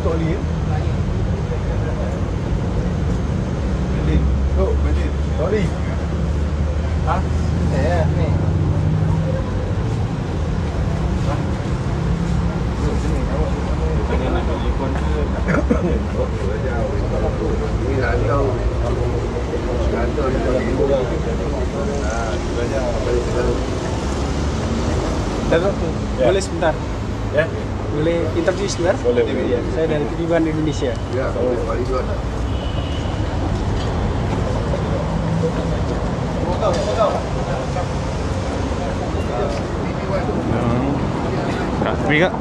Tok Ali ya? Balik. Tok, balik. Tok Ali. Ha? Saya ni. Boleh sebentar? Ya. Boleh interview sebentar? Boleh. Saya dari Kediban Indonesia. Ya, boleh. Kak Tepi kak?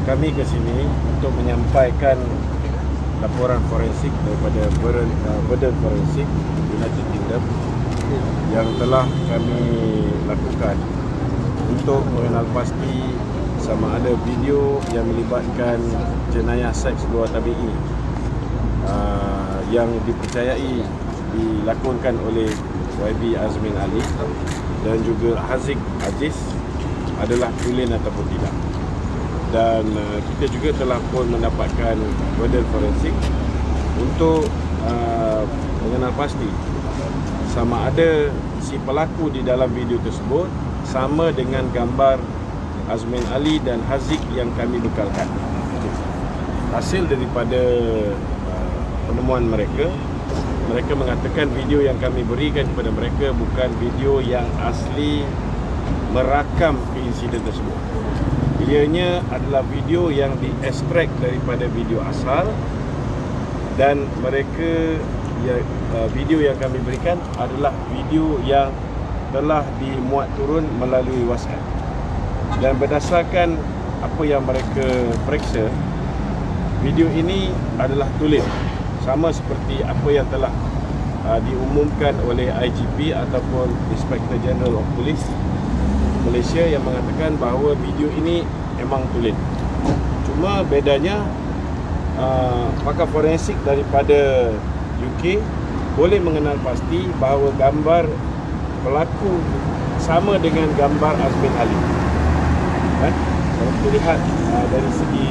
Kami ke sini untuk menyampaikan laporan forensik daripada Badan Forensik United Kingdom yang telah kami lakukan untuk mengenal pasti sama ada video yang melibatkan jenayah seks luar tabi'i yang dipercayai dilakonkan oleh YB Azmin Ali dan juga Haziq Aziz adalah tulen ataupun tidak. Dan kita juga telah pun mendapatkan badan forensik untuk mengenal pasti sama ada si pelaku di dalam video tersebut sama dengan gambar Azmin Ali dan Haziq yang kami bekalkan. Hasil daripada penemuan mereka mengatakan video yang kami berikan kepada mereka bukan video yang asli merakam insiden tersebut. Ianya adalah video yang diekstrak daripada video asal dan mereka video yang kami berikan adalah video yang telah dimuat turun melalui WhatsApp. Dan berdasarkan apa yang mereka periksa, video ini adalah tulen sama seperti apa yang telah diumumkan oleh IGP ataupun Inspector General of Police Malaysia yang mengatakan bahawa video ini memang tulen. Cuma bedanya pakar forensik daripada UK boleh mengenal pasti bahawa gambar pelaku sama dengan gambar Azmin Ali. Kalau kita lihat dari segi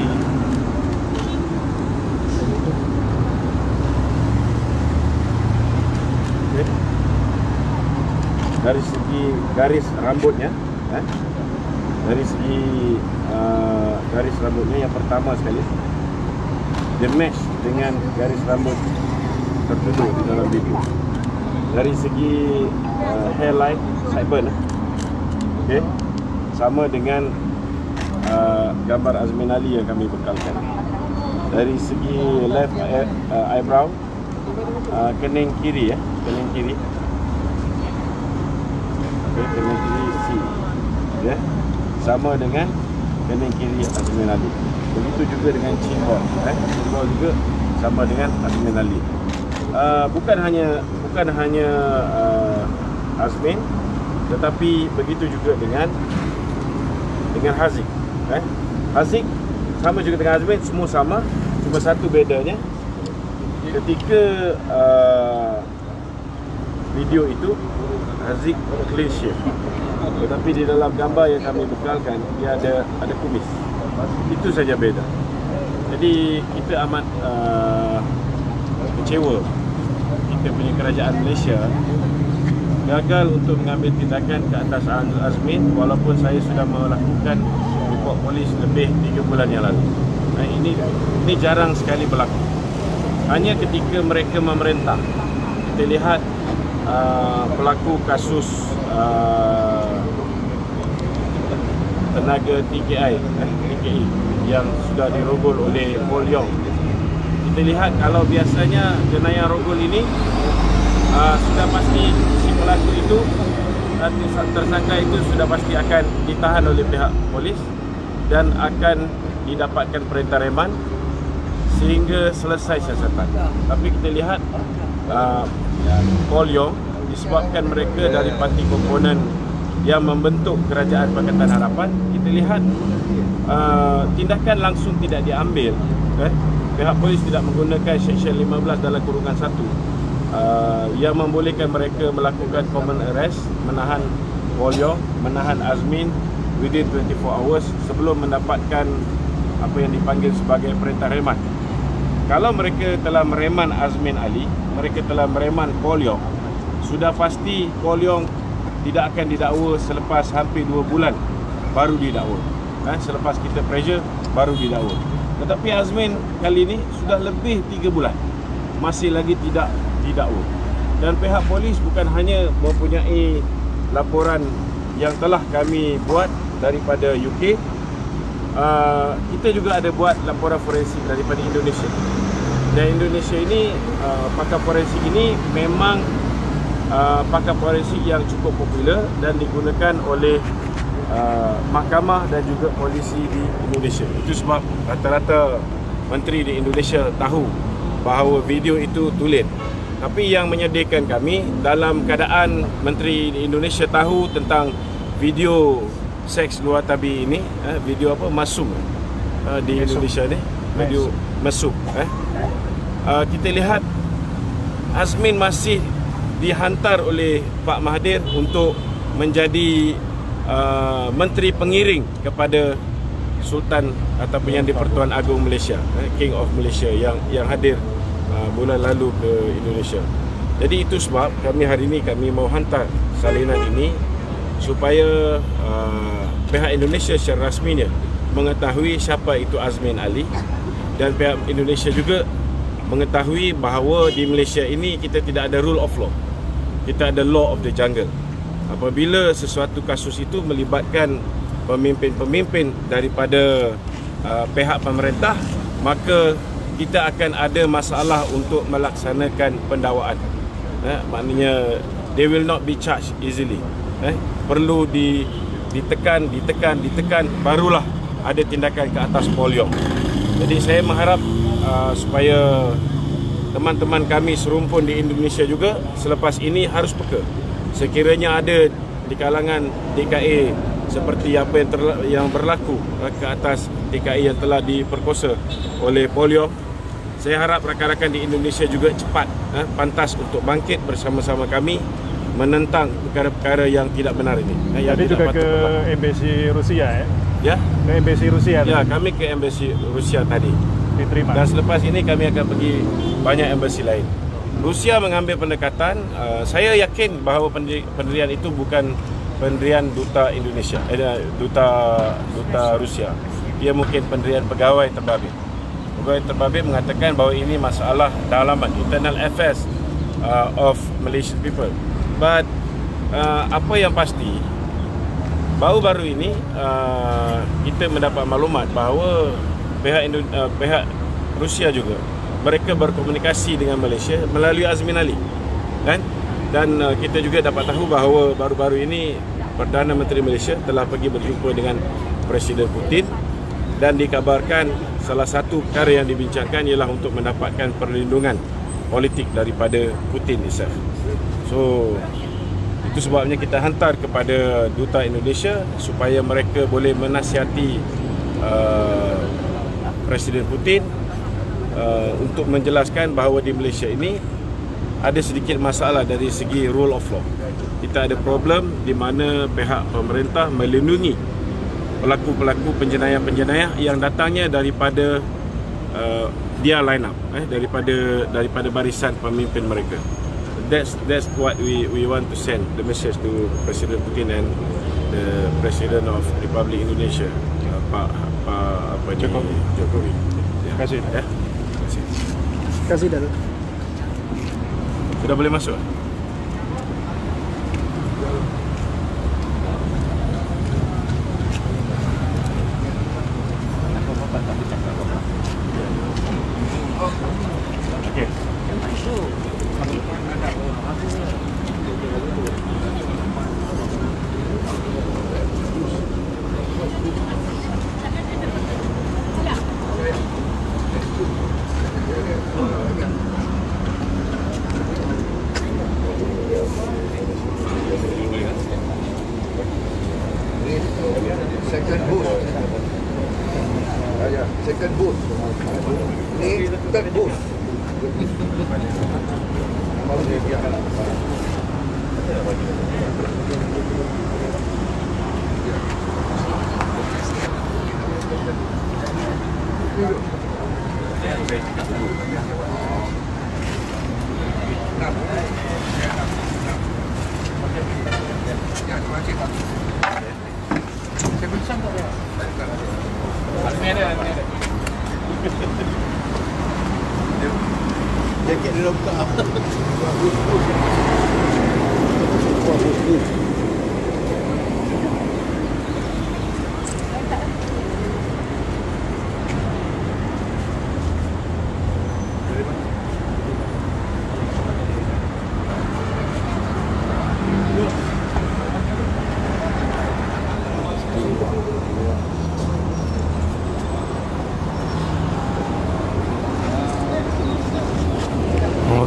dari segi garis rambutnya, dari segi garis rambutnya yang pertama sekali dia match dengan garis rambut tertuduh di dalam video. Dari segi hairline sideburn, okay, sama dengan gambar Azmin Ali yang kami bekalkan. Dari segi left eyebrow, kening kiri, kening kiri. Kening kiri C, okay, sama dengan kening kiri Azmin Ali. Begitu juga dengan chin ball, chin ball juga sama dengan Azmin Ali. Bukan hanya Azmin, tetapi begitu juga dengan Haziq. Haziq sama juga dengan Azmin, semua sama, cuma satu bedanya ketika video itu Haziq clean shave, tetapi di dalam gambar yang kami bekalkan dia ada kumis. Itu saja beda. Jadi kita amat kecewa kita punya kerajaan Malaysia gagal untuk mengambil tindakan ke atas Azmin walaupun saya sudah melakukan report polis lebih 3 bulan yang lalu. Ini jarang sekali berlaku. Hanya ketika mereka memerintah. Kita lihat pelaku kasus tenaga TKI yang sudah dirogol oleh Paul Yong. Kita lihat kalau biasanya jenayah rogol ini sudah pasti si pelaku itu, tersangka itu sudah pasti akan ditahan oleh pihak polis dan akan didapatkan perintah reman sehingga selesai siasatan. Tapi kita lihat Paul Yong disebabkan mereka dari parti komponen yang membentuk Kerajaan Pakatan Harapan, kita lihat tindakan langsung tidak diambil pihak polis tidak menggunakan Seksyen 15 dalam kurungan 1 yang membolehkan mereka melakukan common arrest, menahan Polio, menahan Azmin within 24 hours sebelum mendapatkan apa yang dipanggil sebagai perintah reman. Kalau mereka telah mereman Azmin Ali, mereka telah mereman Polio, sudah pasti Polio tidak akan didakwa selepas hampir 2 bulan baru didakwa. Selepas kita pressure baru didakwa. Tetapi Azmin kali ini sudah lebih 3 bulan masih lagi tidak didakwa. Dan pihak polis bukan hanya mempunyai laporan yang telah kami buat daripada UK, kita juga ada buat laporan forensik daripada Indonesia. Dan Indonesia ini, pakar forensik ini memang pakar forensik yang cukup popular dan digunakan oleh mahkamah dan juga polisi di Indonesia. Itu sebab rata-rata menteri di Indonesia tahu bahawa video itu tulen. Tapi yang menyedihkan kami, dalam keadaan menteri di Indonesia tahu tentang video seks luar tabi ini, video apa, masum di Indonesia ni, video mesum. Kita lihat Azmin masih dihantar oleh Pak Mahathir untuk menjadi menteri pengiring kepada Sultan ataupun yang di-Pertuan Agong Malaysia, King of Malaysia yang hadir bulan lalu ke Indonesia. Jadi itu sebab kami hari ini kami mau hantar salinan ini supaya pihak Indonesia secara rasminya mengetahui siapa itu Azmin Ali, dan pihak Indonesia juga mengetahui bahawa di Malaysia ini kita tidak ada rule of law. Kita ada law of the jungle. Apabila sesuatu kasus itu melibatkan pemimpin-pemimpin daripada pihak pemerintah, maka kita akan ada masalah untuk melaksanakan pendakwaan. Maknanya they will not be charged easily. Perlu ditekan, barulah ada tindakan ke atas Polio. Jadi saya mengharap supaya teman-teman kami serumpun di Indonesia juga selepas ini harus peka. Sekiranya ada di kalangan DKA seperti apa yang berlaku ke atas DKA yang telah diperkosa oleh Polio, saya harap rakan-rakan di Indonesia juga cepat pantas untuk bangkit bersama-sama kami menentang perkara-perkara yang tidak benar ini. Jadi juga ke Embasi Rusia ya? Ke Embasi Rusia ya, kami ke Embasi Rusia tadi. Diterima. Dan selepas ini kami akan pergi banyak embasi lain. Rusia mengambil pendekatan, saya yakin bahawa pendirian itu bukan pendirian duta Indonesia, duta Rusia. Ia mungkin pendirian pegawai terbabit. Pegawai terbabit mengatakan bahawa ini masalah dalaman, internal affairs of Malaysian people. But apa yang pasti, baru-baru ini kita mendapat maklumat bahawa pihak Rusia juga mereka berkomunikasi dengan Malaysia melalui Azmin Ali, kan? Dan kita juga dapat tahu bahawa baru-baru ini Perdana Menteri Malaysia telah pergi berjumpa dengan Presiden Putin, dan dikabarkan salah satu perkara yang dibincangkan ialah untuk mendapatkan perlindungan politik daripada Putin itself. So itu sebabnya kita hantar kepada Duta Indonesia supaya mereka boleh menasihati Presiden Putin untuk menjelaskan bahawa di Malaysia ini ada sedikit masalah dari segi rule of law. Kita ada problem di mana pihak pemerintah melindungi pelaku-pelaku penjenayah-penjenayah yang datangnya daripada dia line up, daripada barisan pemimpin mereka. That's what we want to send the message to Presiden Putin and the President of Republic Indonesia, Pak Jokowi. Terima kasih. Ya. Terima kasih Datuk. Sudah boleh masuk? Okey. Jaket dia dah buka.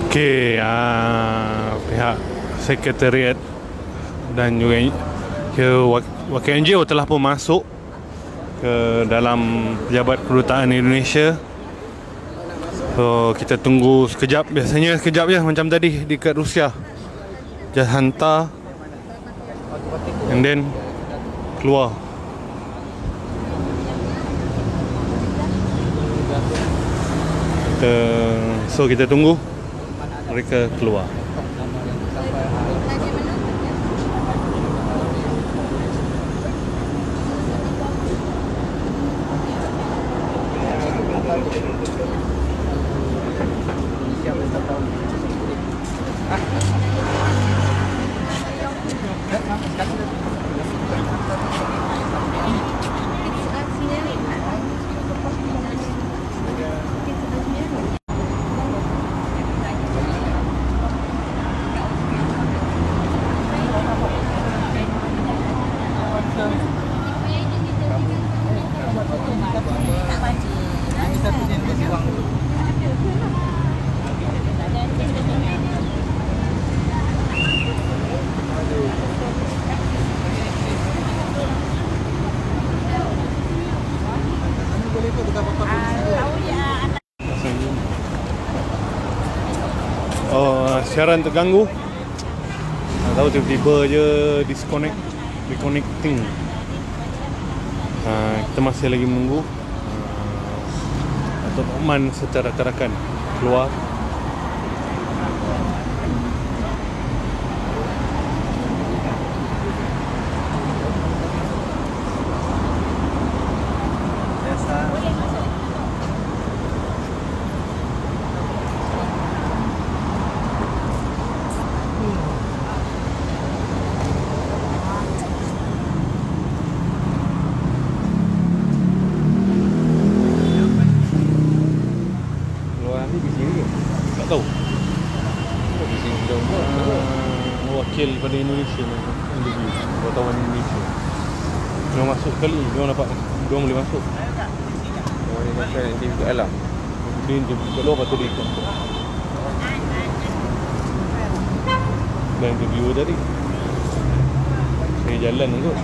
Okey, pihak sekretariat dan juga wakil NGO telah pun masuk ke dalam pejabat kedutaan Indonesia. So kita tunggu sekejap, biasanya sekejap je macam tadi dekat Rusia. Just hantar and then keluar. So kita tunggu mereka keluar. Siaran terganggu. Tak tahu tiba-tiba je reconnecting. Kita masih lagi menunggu Datuk Oman serta rakan-rakan keluar. Wakil pada Indonesia, wartawan Indonesia. Dia masuk sekali, dia boleh masuk. Dia makan interview kat dalam. Dia interview kat luar, lepas tu dia ikut. Dan interview tadi saya jalan kot.